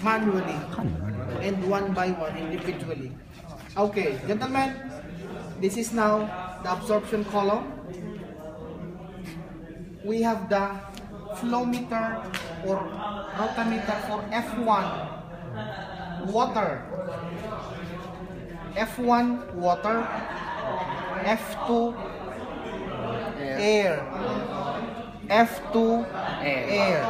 manually and one by one individually. Okay, gentlemen, this is now the absorption column. We have the flow meter or rotameter for F1 water, F1 water, F2 air, F2 air,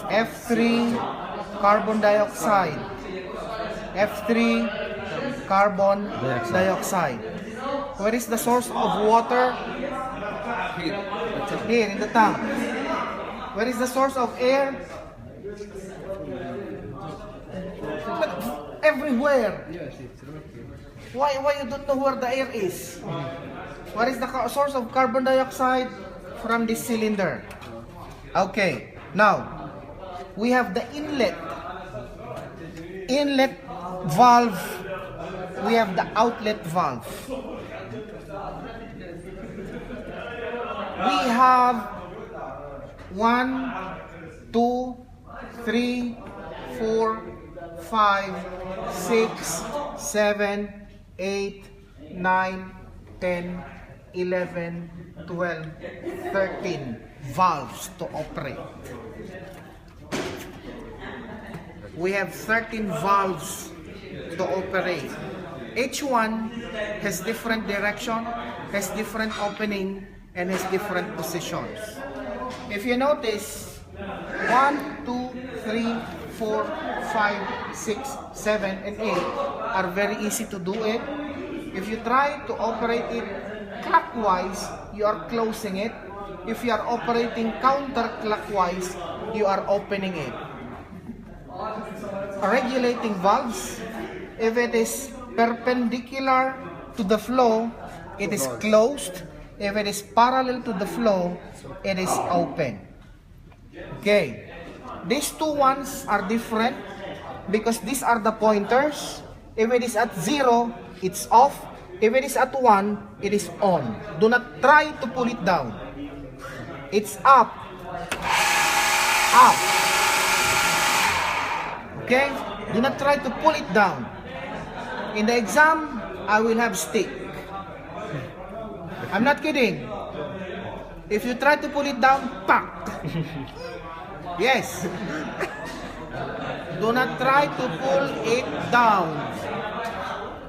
F3 carbon dioxide, F3 carbon dioxide. Where is the source of water? Here in the tank. Where is the source of air? But everywhere. Why you don't know where the air is? What is the source of carbon dioxide? From this cylinder. Okay, now we have the inlet valve. We have the outlet valve. We have 1, 2, 3, 4, 5, 6, 7, 8, 9, 10, 11, 12, 13 valves to operate. We have 13 valves to operate. Each one has different direction, has different opening, and has different positions. If you notice, 1, 2, 3, 4, 5, 6, 7, and 8 are very easy to do it. If you try to operate it clockwise, you are closing it. If you are operating counterclockwise, you are opening it. Regulating valves, if it is perpendicular to the flow, it is closed. If it is parallel to the flow, it is open. Okay, these two ones are different because these are the pointers. If it is at 0, it's off. If it is at 1, it is on. Do not try to pull it down. It's up. Up. Okay? Do not try to pull it down. In the exam, I will have stick. I'm not kidding. If you try to pull it down, pack. Yes. Do not try to pull it down.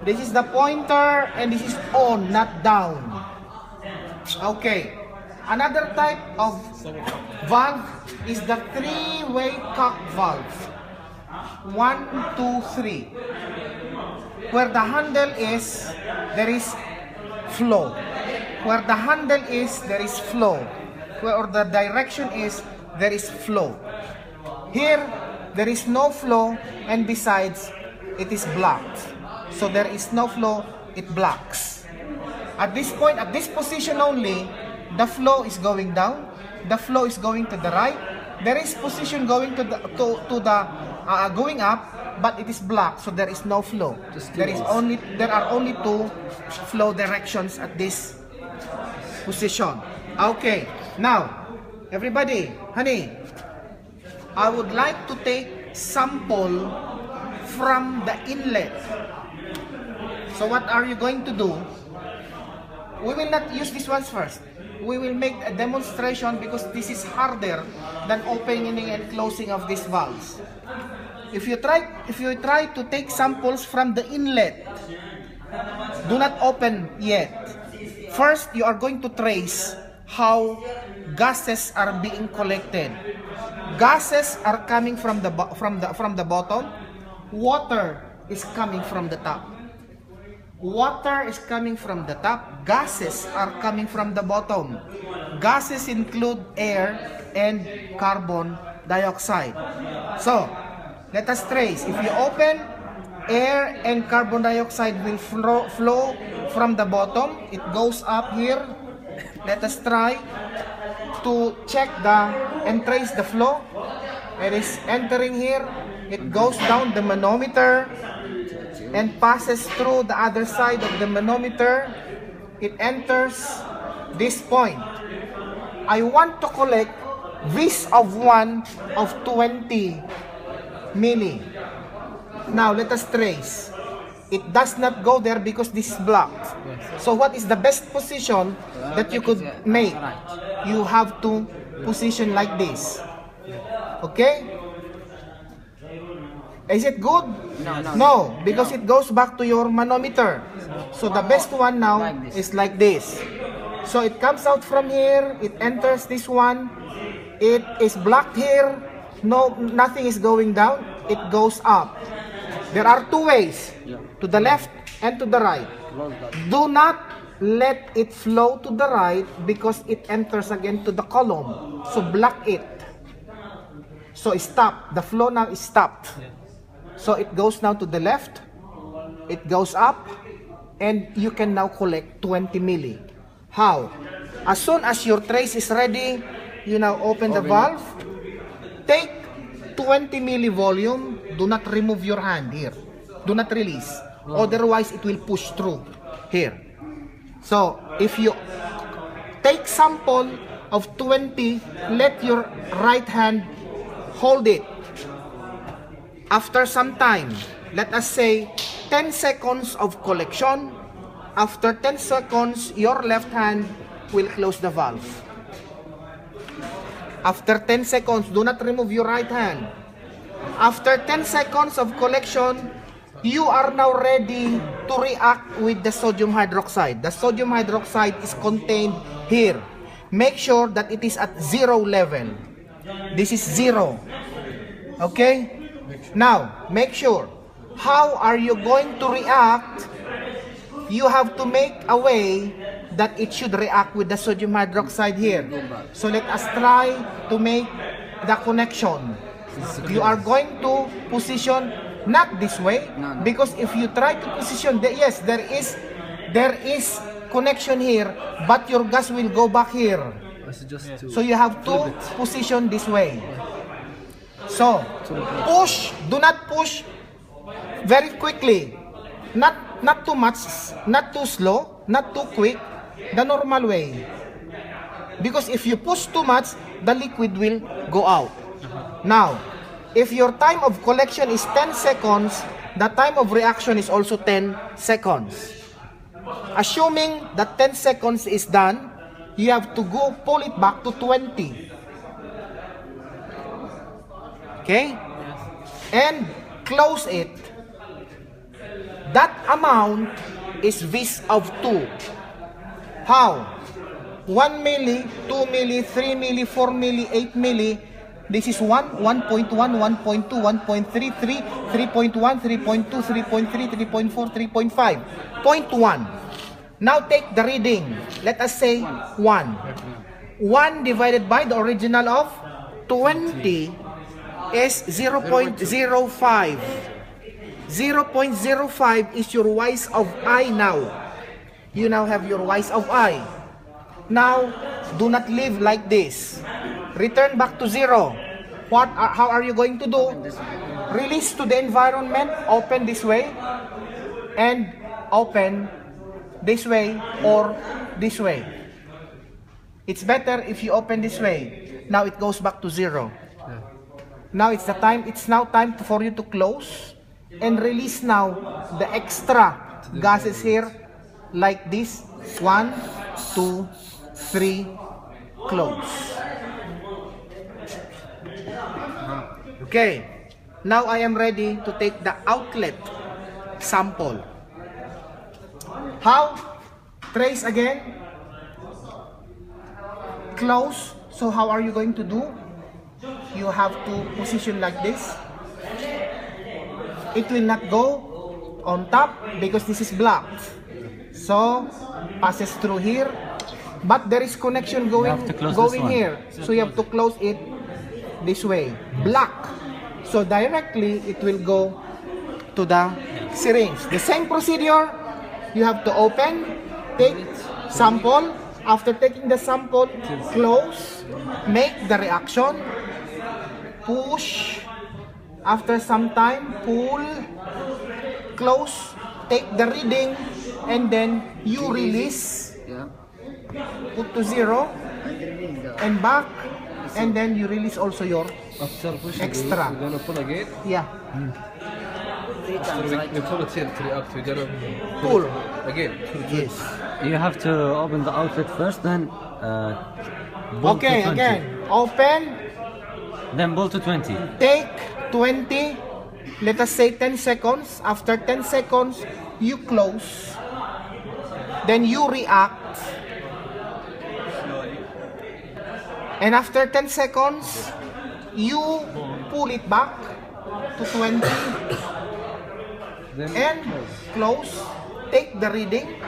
This is the pointer and this is on, not down. Okay. Another type of valve is the three-way cock valve. 1, 2, 3. Where the handle is, there is flow. Where the handle is, there is flow. Where the direction is, there is flow. Here, there is no flow, and besides, it is blocked. So there is no flow, it blocks. At this point, at this position only, the flow is going down, the flow is going to the right. There is position going to the going up, but it is blocked, so there is no flow. There are only two flow directions at this position. Okay, now everybody, honey, I would like to take sample from the inlet. So what are you going to do? We will not use these ones first. We will make a demonstration because this is harder than opening and closing of these valves. If you try to take samples from the inlet, do not open yet. First, you are going to trace how gases are being collected. Gases are coming from the bottom. Water is coming from the top. Water is coming from the top. Gases are coming from the bottom. Gases include air and carbon dioxide. So, let us trace. If you open, air and carbon dioxide will flow from the bottom. It goes up here. Let us try to check and trace the flow. It is entering here. It goes down the manometer and passes through the other side of the manometer. It enters this point. I want to collect V's of 1 of 20. milli. Now let us trace. It does not go there because this is blocked. So what is the best position that you could make? You have to position like this. Okay? Is it good? No, because it goes back to your manometer. So the best one now is like this. So it comes out from here, it enters this one, it is blocked here, no, nothing is going down, it goes up. There are two ways, to the left and to the right. Do not let it flow to the right because it enters again to the column. So block it. So stop. The flow now is stopped. So it goes now to the left, it goes up, and you can now collect 20 milli. How? As soon as your trace is ready, you now open the valve, take 20 milli volume, do not remove your hand here, do not release, otherwise it will push through here. So if you take sample of 20, let your right hand hold it. After some time, let us say 10 seconds of collection. After 10 seconds, your left hand will close the valve. After 10 seconds, do not remove your right hand. After 10 seconds of collection, you are now ready to react with the sodium hydroxide. The sodium hydroxide is contained here. Make sure that it is at 0 level. This is 0. Okay? Now, make sure. How are you going to react? You have to make a way that it should react with the sodium hydroxide here. So let us try to make the connection. You are going to position not this way, because if you try to position, yes, there is connection here, but your gas will go back here. So you have to position this way. So push, do not push very quickly, not too much, not too slow, not too quick, the normal way. Because if you push too much, the liquid will go out. Now, if your time of collection is 10 seconds, the time of reaction is also 10 seconds. Assuming that 10 seconds is done, you have to go pull it back to 20. Okay? And close it. That amount is vis of 2. How? 1 milli, 2 milli, 3 milli, 4 milli, 8 milli. This is 1, 1.1, 1.2, 1.3, 3, 3.1, 3.2, 3.3, 3.4, 3.5. 0.1. Now take the reading. Let us say 1. 1 divided by the original of 20 is 0.05. 0.05 is your Y's of I now. You now have your Y's of I. Now, do not live like this. Return back to 0. How are you going to do? Release to the environment, open this way, and open this way or this way. It's better if you open this way. Now it goes back to 0. Now it's now time for you to close and release now the extra gases here like this. 1, 2, 3, close. Okay, now I am ready to take the outlet sample. How? Trace again. Close. So how are you going to do? You have to position like this. It will not go on top because this is blocked. So passes through here, but there is connection going here. So you have to close it this way. Block. So directly it will go to the syringe. The same procedure. You have to open, take sample. After taking the sample, close, make the reaction, push. After some time, pull, close, take the reading, and then you release, put to 0, and back, and then you release also your After pushing, Extra. we're gonna pull again. Yeah. After we pull it here to react, we're gonna Pull. again. Yes. You have to open the outlet first, then pull Okay, to 20. again. Open. Then pull to 20. Take 20. Let us say 10 seconds. After 10 seconds, you close. Then you react. And after 10 seconds, you pull it back to 20. Then And close. Take the reading.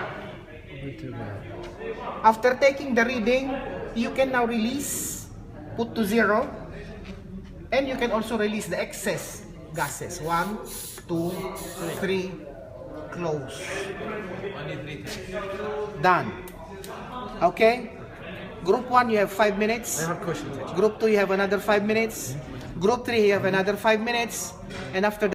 After taking the reading, you can now release, put to 0, and you can also release the excess gases. 1, 2, 3, close. Done. Okay? Group 1, you have 5 minutes. I have a question. Group 2, you have another 5 minutes. Group 3, you have another 5 minutes. And after